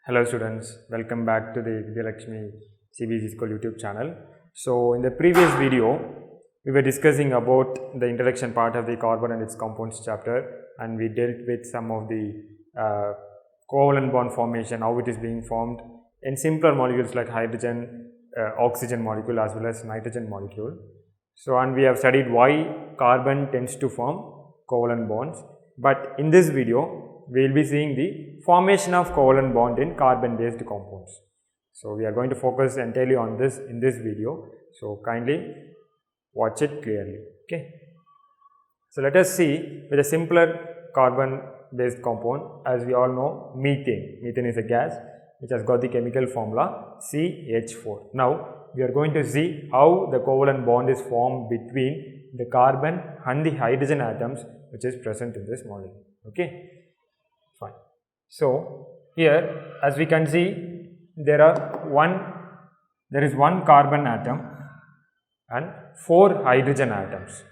Hello students, welcome back to the Vidyalakshmi CBSE School YouTube channel. So in the previous video, we were discussing about the introduction part of the carbon and its compounds chapter, and we dealt with some of the covalent bond formation, how it is being formed in simpler molecules like hydrogen, oxygen molecule as well as nitrogen molecule. So and we have studied why carbon tends to form covalent bonds, but in this video we will be seeing the formation of covalent bond in carbon based compounds. So we are going to focus entirely on this in this video, so kindly watch it clearly. Okay. So let us see with a simpler carbon based compound. As we all know, methane. Methane is a gas which has got the chemical formula CH4. Now we are going to see how the covalent bond is formed between the carbon and the hydrogen atoms which is present in this molecule. Okay. Fine. So here, as we can see, there is one carbon atom and 4 hydrogen atoms.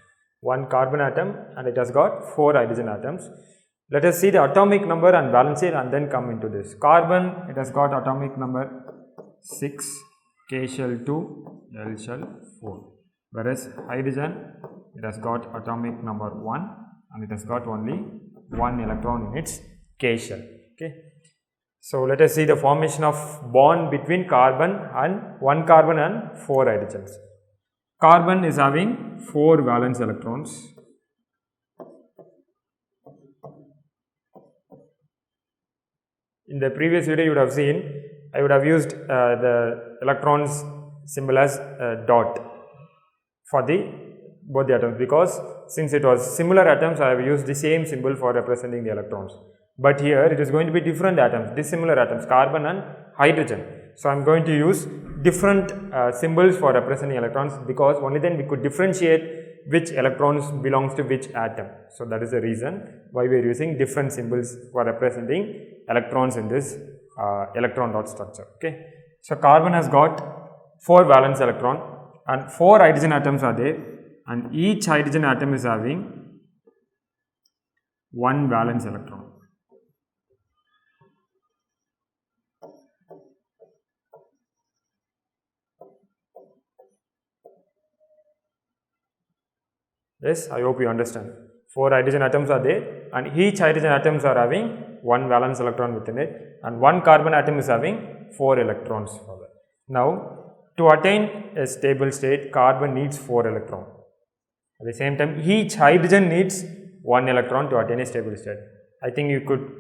One carbon atom and it has got 4 hydrogen atoms. Let us see the atomic number and valency and then come into this. Carbon, it has got atomic number 6, K shell 2, L shell 4. Whereas hydrogen, it has got atomic number 1 and it has got only 1 electron in its K shell. Okay. So let us see the formation of bond between carbon and 1 carbon and 4 hydrogens. Carbon is having 4 valence electrons. In the previous video you would have seen, I would have used the electrons symbol as dot for both the atoms, because since it was similar atoms, I have used the same symbol for representing the electrons. But here it is going to be different atoms, dissimilar atoms, carbon and hydrogen. So I am going to use different symbols for representing electrons, because only then we could differentiate which electrons belongs to which atom. So that is the reason why we are using different symbols for representing electrons in this electron dot structure. Okay. So carbon has got 4 valence electron and 4 hydrogen atoms are there, and each hydrogen atom is having 1 valence electron. Yes, I hope you understand. 4 hydrogen atoms are there and each hydrogen atoms are having 1 valence electron within it, and 1 carbon atom is having 4 electrons further. Now, to attain a stable state, carbon needs 4 electrons. At the same time, each hydrogen needs 1 electron to attain a stable state. I think you could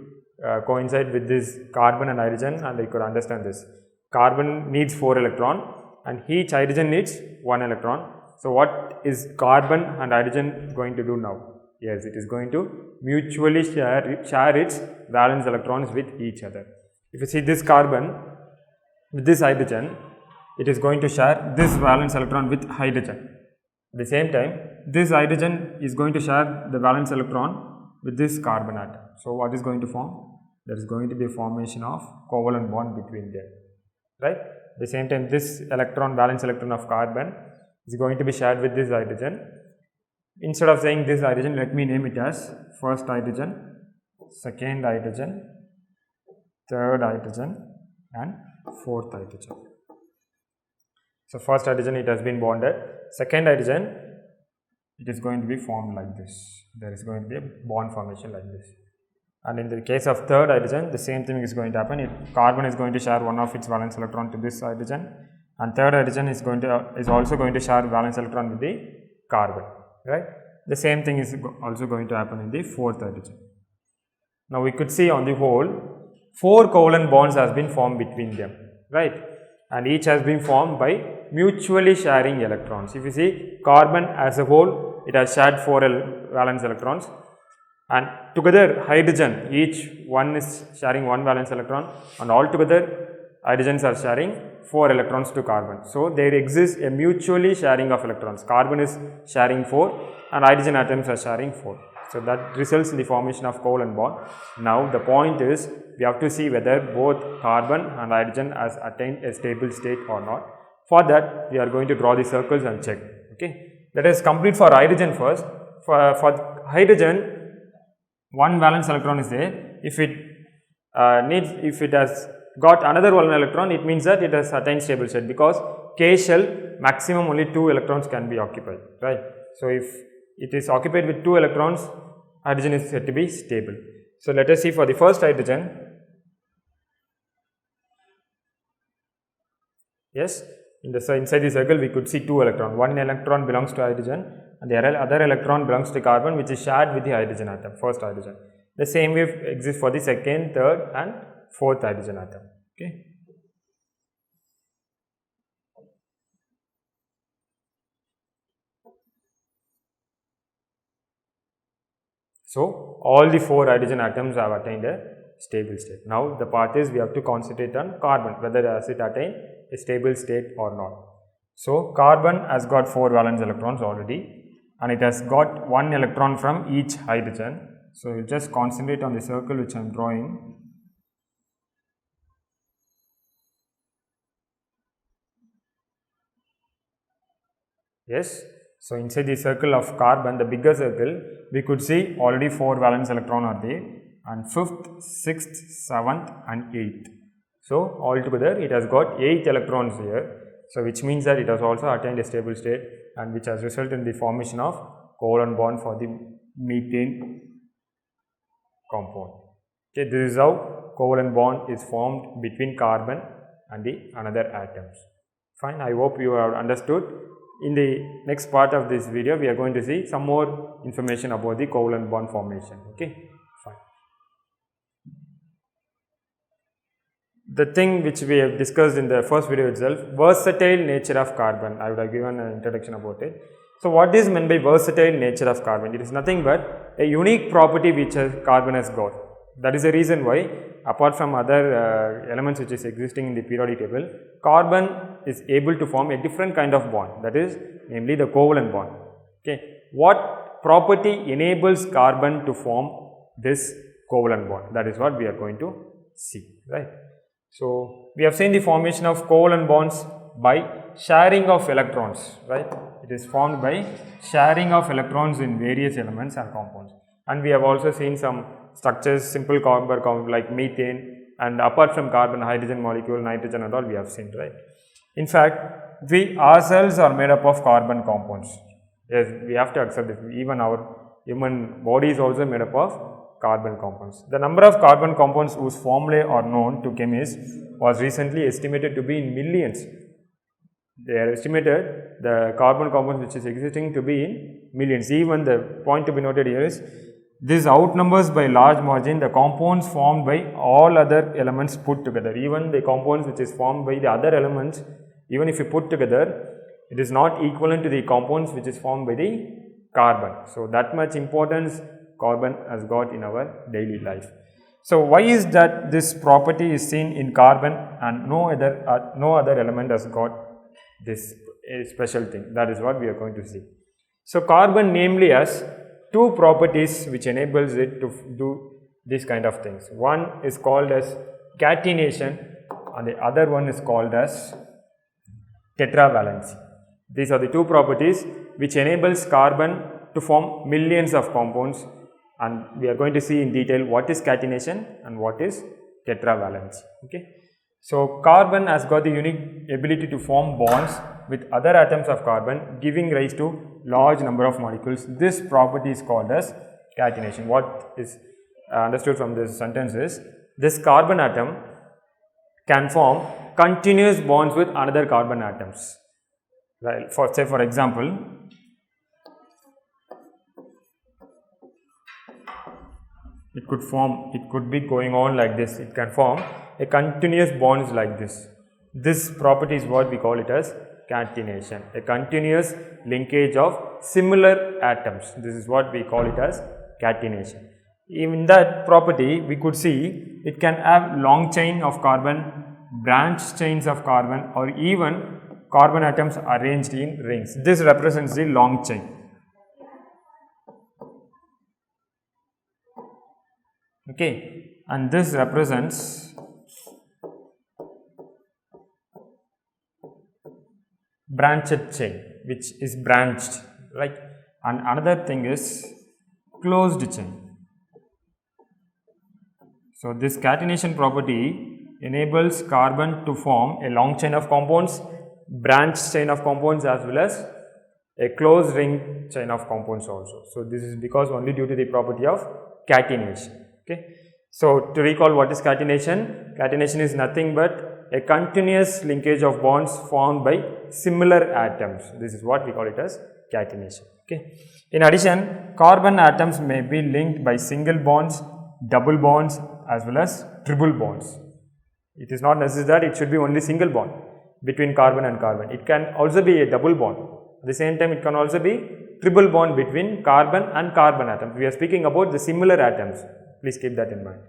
coincide with this carbon and hydrogen and you could understand this. Carbon needs 4 electrons and each hydrogen needs 1 electron. So what is carbon and hydrogen going to do now? Yes, it is going to mutually share its valence electrons with each other. If you see this carbon with this hydrogen, it is going to share this valence electron with hydrogen. At the same time, this hydrogen is going to share the valence electron with this carbon atom. So what is going to form? There is going to be a formation of covalent bond between them. Right? At the same time, this valence electron of carbon is going to be shared with this hydrogen. Instead of saying this hydrogen, let me name it as first hydrogen, second hydrogen, third hydrogen and fourth hydrogen. So first hydrogen, it has been bonded. Second hydrogen, it is going to be formed like this. There is going to be a bond formation like this. And in the case of third hydrogen, the same thing is going to happen. Carbon is going to share one of its valence electron to this hydrogen, and third hydrogen is also going to share valence electron with the carbon. Right? The same thing is also going to happen in the fourth hydrogen. Now we could see on the whole 4 covalent bonds has been formed between them. Right? And each has been formed by mutually sharing electrons. If you see carbon as a whole, it has shared 4 valence electrons, and together hydrogen, each one is sharing 1 valence electron, and all together hydrogens are sharing 4 electrons to carbon. So there exists a mutually sharing of electrons. Carbon is sharing 4 and hydrogen atoms are sharing 4. So that results in the formation of covalent bond. Now the point is, we have to see whether both carbon and hydrogen has attained a stable state or not. For that, we are going to draw the circles and check. Okay. Let us complete for hydrogen first. For hydrogen, 1 valence electron is there. If it has got another 1 electron, it means that it has attained stable state, because K shell maximum only 2 electrons can be occupied, right. So, if it is occupied with 2 electrons, hydrogen is said to be stable. So, let us see for the first hydrogen. Yes, inside the circle we could see 2 electrons. 1 electron belongs to hydrogen and the other electron belongs to carbon, which is shared with the hydrogen atom, first hydrogen. The same way exists for the second, third and fourth hydrogen atom. Okay. So, all the 4 hydrogen atoms have attained a stable state. Now, the part is we have to concentrate on carbon, whether has it attained a stable state or not. So, carbon has got 4 valence electrons already and it has got 1 electron from each hydrogen. So, you just concentrate on the circle which I am drawing. Yes. So, inside the circle of carbon, the bigger circle, we could see already 4 valence electron are there and 5th, 6th, 7th and 8th. So, altogether it has got 8 electrons here. So, which means that it has also attained a stable state and which has resulted in the formation of covalent bond for the methane compound. Okay, this is how covalent bond is formed between carbon and the another atoms. Fine, I hope you have understood. In the next part of this video, we are going to see some more information about the covalent bond formation. Okay, fine. The thing which we have discussed in the first video itself, versatile nature of carbon. I would have given an introduction about it. So, what is meant by versatile nature of carbon? It is nothing but a unique property which carbon has got. That is the reason why, apart from other elements which is existing in the periodic table, carbon is able to form a different kind of bond, that is namely the covalent bond. Okay. What property enables carbon to form this covalent bond? That is what we are going to see, right. So, we have seen the formation of covalent bonds by sharing of electrons, right. It is formed by sharing of electrons in various elements and compounds. And we have also seen some structures, simple carbon like methane, and apart from carbon, hydrogen molecule, nitrogen and all we have seen, right. In fact, we ourselves are made up of carbon compounds. Yes, we have to accept it. Even our human body is also made up of carbon compounds. The number of carbon compounds whose formulae are known to chemists was recently estimated to be in millions. They are estimated the carbon compounds which is existing to be in millions. Even the point to be noted here is this outnumbers by large margin the compounds formed by all other elements put together. Even the compounds which is formed by the other elements, even if you put together, it is not equivalent to the compounds which is formed by the carbon. So, that much importance carbon has got in our daily life. So, why is that this property is seen in carbon and no other element has got this special thing? That is what we are going to see. So, carbon namely has 2 properties which enables it to do this kind of things. One is called as catenation and the other one is called as Tetra Valency. These are the 2 properties which enables carbon to form millions of compounds, and we are going to see in detail what is catenation and what is Tetra Valency. Okay. So, carbon has got the unique ability to form bonds with other atoms of carbon, giving rise to large number of molecules. This property is called as catenation. What is understood from this sentence is, this carbon atom can form continuous bonds with another carbon atoms. Right. For example, it could be going on like this. It can form a continuous bonds like this. This property is what we call it as catenation, a continuous linkage of similar atoms. This is what we call it as catenation. In that property, we could see it can have long chain of carbon, branch chains of carbon, or even carbon atoms arranged in rings. This represents the long chain. Okay, and this represents branched chain, which is branched, right? And another thing is closed chain. So, this catenation property enables carbon to form a long chain of compounds, branch chain of compounds, as well as a closed ring chain of compounds also. So, this is because only due to the property of catenation. Okay. So, to recall what is catenation? Catenation is nothing but a continuous linkage of bonds formed by similar atoms. This is what we call it as catenation. Okay. In addition, carbon atoms may be linked by single bonds, double bonds, as well as triple bonds. It is not necessary that it should be only single bond between carbon and carbon. It can also be a double bond. At the same time, it can also be triple bond between carbon and carbon atoms. We are speaking about the similar atoms. Please keep that in mind.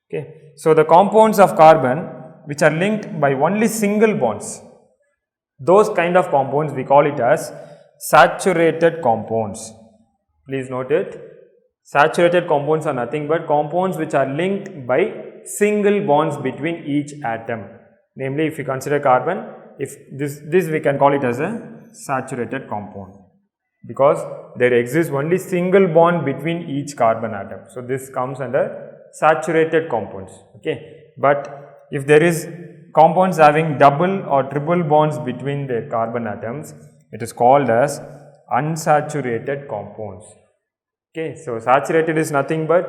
Okay. So, the compounds of carbon which are linked by only single bonds, those kind of compounds we call it as saturated compounds. Please note it. Saturated compounds are nothing but compounds which are linked by single bonds between each atom. Namely, if you consider carbon, if this we can call it as a saturated compound, because there exists only single bond between each carbon atom. So, this comes under saturated compounds. Okay. But if there is compounds having double or triple bonds between the carbon atoms, it is called as unsaturated compounds. Okay. So, saturated is nothing but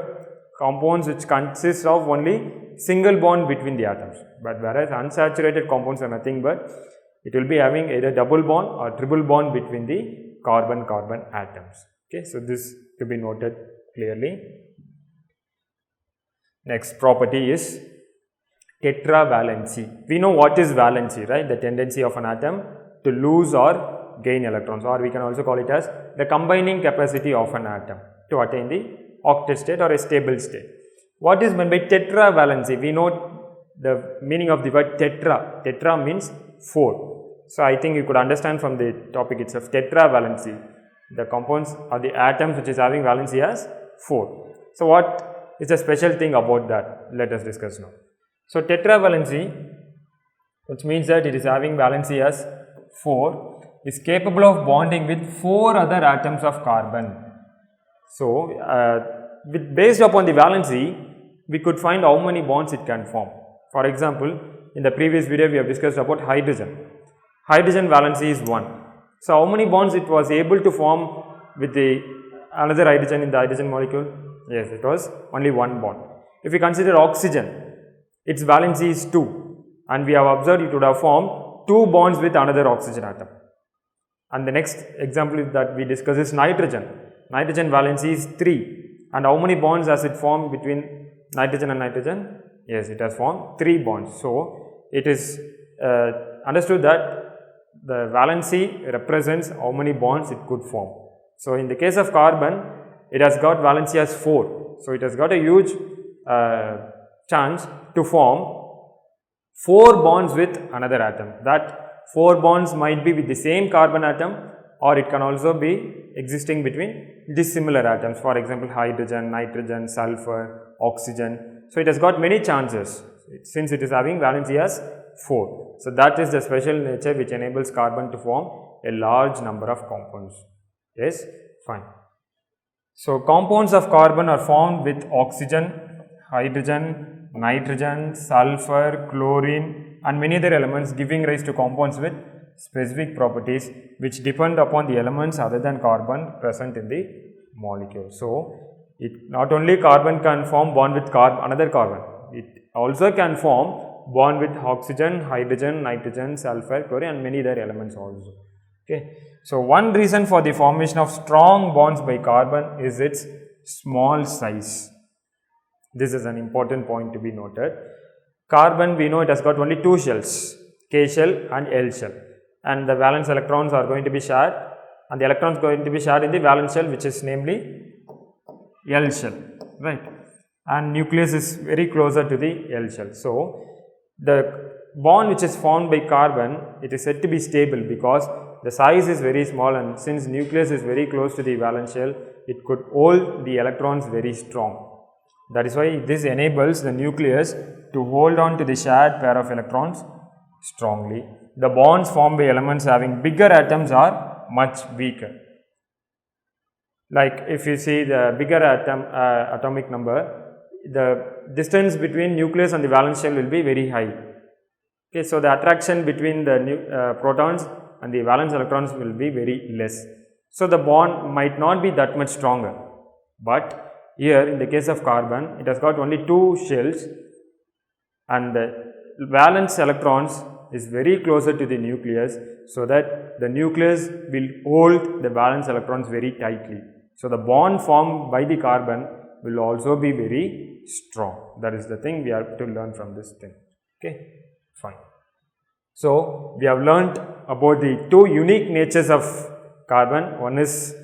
compounds which consist of only single bond between the atoms, but whereas unsaturated compounds are nothing but it will be having either double bond or triple bond between the carbon-carbon atoms. Okay. So, this to be noted clearly. Next property is Tetra Valency. We know what is valency, right? The tendency of an atom to lose or gain electrons, or we can also call it as the combining capacity of an atom to attain the octet state or a stable state. What is meant by Tetra Valency? We know the meaning of the word tetra. Tetra means 4. So, I think you could understand from the topic itself, Tetra Valency, the compounds or the atoms which is having valency as 4. So, what is the special thing about that? Let us discuss now. So, Tetra Valency, which means that it is having valency as 4, is capable of bonding with 4 other atoms of carbon. So, based upon the valency, we could find how many bonds it can form. For example, in the previous video we have discussed about hydrogen. Hydrogen valency is 1. So, how many bonds it was able to form with the another hydrogen in the hydrogen molecule? Yes, it was only 1 bond. If we consider oxygen, its valency is 2, and we have observed it would have formed 2 bonds with another oxygen atom. And the next example that we discuss is nitrogen. Nitrogen valency is 3, and how many bonds has it formed between nitrogen and nitrogen? Yes, it has formed 3 bonds. So, it is understood that the valency represents how many bonds it could form. So, in the case of carbon, it has got valency as 4. So, it has got a huge chance to form 4 bonds with another atom. That 4 bonds might be with the same carbon atom, or it can also be existing between dissimilar atoms, for example, hydrogen, nitrogen, sulfur, oxygen. So, it has got many chances since it is having valency as 4. So, that is the special nature which enables carbon to form a large number of compounds. Yes, fine. So, compounds of carbon are formed with oxygen, hydrogen, nitrogen, sulfur, chlorine and many other elements, giving rise to compounds with specific properties which depend upon the elements other than carbon present in the molecule. So, it not only carbon can form bond with another carbon, it also can form bond with oxygen, hydrogen, nitrogen, sulfur, chlorine and many other elements also. Okay. So, one reason for the formation of strong bonds by carbon is its small size. This is an important point to be noted. Carbon, we know it has got only 2 shells, K shell and L shell, and the valence electrons are going to be shared, and the electrons going to be shared in the valence shell, which is namely L shell, right, and nucleus is very closer to the L shell. So, the bond which is formed by carbon, it is said to be stable because the size is very small, and since nucleus is very close to the valence shell, it could hold the electrons very strong. That is why this enables the nucleus to hold on to the shared pair of electrons strongly. The bonds formed by elements having bigger atoms are much weaker. Like if you see the bigger atomic number, the distance between nucleus and the valence shell will be very high. Okay, so the attraction between the protons and the valence electrons will be very less. So the bond might not be that much stronger, but here in the case of carbon, it has got only 2 shells and the valence electrons is very closer to the nucleus, so that the nucleus will hold the valence electrons very tightly. So the bond formed by the carbon will also be very strong. That is the thing we have to learn from this thing. Okay, fine. So we have learnt about the 2 unique natures of carbon. One is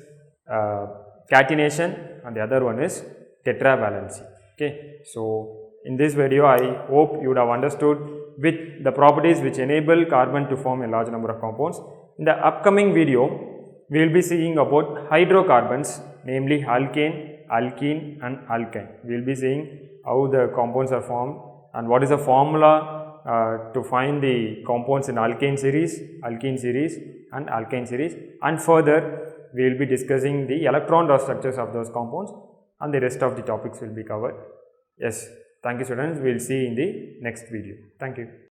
catenation and the other one is tetravalency. Okay, so in this video I hope you would have understood with the properties which enable carbon to form a large number of compounds. In the upcoming video, we will be seeing about hydrocarbons, namely alkane, alkene and alkyne. We will be seeing how the compounds are formed and what is the formula to find the compounds in alkane series, alkene series and alkyne series, and further we will be discussing the electron structures of those compounds and the rest of the topics will be covered. Yes. Thank you students, we will see in the next video. Thank you.